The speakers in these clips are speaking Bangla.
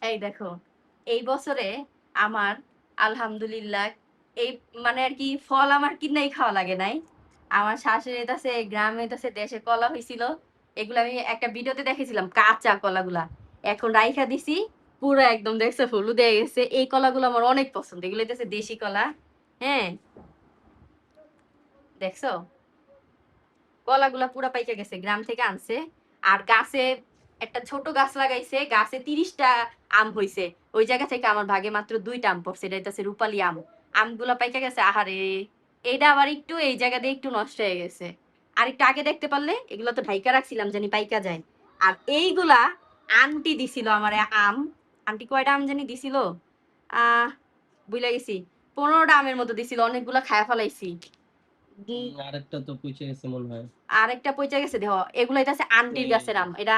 এই দেখো, এই বছরে আমার আলহামদুলিল্লাহ এই মানে আর কি ফল আমার কিনাই খাওয়া লাগে নাই। আমার শাশুড়ির কাছে গ্রামে কাছে দেশে কলা হইছিল। এগুলো আমি একটা ভিডিওতে দেখেছিলাম কাঁচা কলাগুলা। এখন রাইখা দিছি পুরো একদম দেখছো হলুদ হয়ে গেছে। এই কলাগুলো আমার অনেক পছন্দ। এগুলো হইতেছে দেশি কলা। হ্যাঁ, দেখছো? কলাগুলা পুরা পাইকা গেছে। গ্রাম থেকে আনছে। আর গাছে একটা ছোট গাছ লাগাইছে। গাছে ৩০ টা আম হইছে। ওই জায়গা থেকে আমার ভাগে মাত্র ২ টা আম পড়ছে। এটা হইতাছে রূপালী আম। আমগুলা পাইকা গেছে। আহারে! এইটা আবার একটু এই জায়গা দিয়ে একটু নষ্ট হয়ে গেছে। আরেকটু আগে দেখতে পারলে এগুলো তো ঢাইকা রাখছিলাম জানি পাইকা যায়। আর এইগুলা আন্টি দিছিল আমারে আম। আন্টি কয়টা আম জানি দিছিল? আহ ভুইলা গেছি। ১৫ টা আমের মতো দিছিল। অনেকগুলা খায়া ফেলাইছি। উম আরেকটা তো পচে গেছে মনে হয়। আরেকটা পইচা গেছে দেহ। এগুলো হইতাছে আন্টির এই গাছের আম। এটা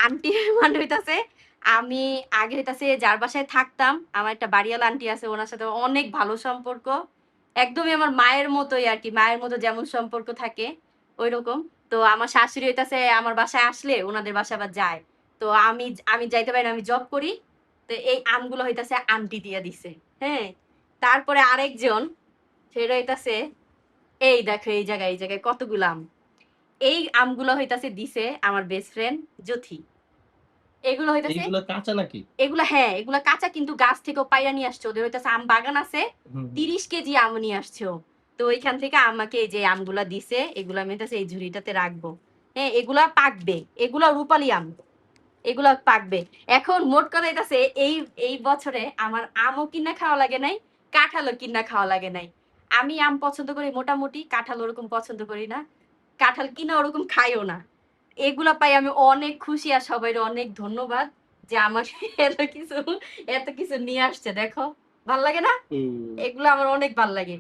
আন্টি মানে হইতাছে আমি আগে হইতাছে যার বাসায় থাকতাম, আমার একটা বাড়িওয়ালা আন্টি আছে, উনার সাথে অনেক ভালো সম্পর্ক। একদমই আমার মায়ের মতোই আরকি। মায়ের মতো যেমন সম্পর্ক থাকে ঐরকম। তো আমার শাশুড়ি হইতাছে আমার বাসায় আসলে উনাদের বাসায় আবার যায়। তো আমি যাইতে পারি না, আমি জব করি। তো এই আমগুলো হইতাছে আন্টি দিয়া দিছে। হ্যাঁ? তারপরে আরেকজন সেটা হইতাছে এই দেখো এই জায়গায় কতগুলা আম। এই আমগুলো হইতাছে দিছে আমার বেস্ট ফ্রেন্ড জ্যোথি। এগুলো হইতাছে এইগুলো কাঁচা নাকি? এগুলা হ্যাঁ, এগুলা কাঁচা কিন্তু গাছ থেকেও পাইড়া নিয়ে আসছে। ওদের হইতাছে আম বাগান আছে। হুম, হুম। ৩০ কেজি আম নিয়ে আসছে ও। তো ওইখান থেকে আমাকে এই যে আমগুলা দিছে, এগুলা আমি হইতাছে এই ঝুড়িটাতে রাখবো। হ্যাঁ, এগুলা পাকবে। এগুলা রূপালী আম। এগুলা পাকবে। এখন মোট কথা হইতাছে এই বছরে আমার আমও কিনা খাওয়া লাগে নাই, কাঁঠালও কিনা খাওয়া লাগে নাই। আমি আম পছন্দ করি মোটামুটি, কাঁঠাল ওরকম পছন্দ করি না। কাঁঠাল কিনা ওরকম খাইও না। এগুলা পাই আমি অনেক খুশি আর সবাইরে অনেক ধন্যবাদ যে আমাকে এত কিছু নিয়ে আসছে দেখো। ভাল লাগে না? হুম। এগুলো আমার অনেক ভাল লাগে।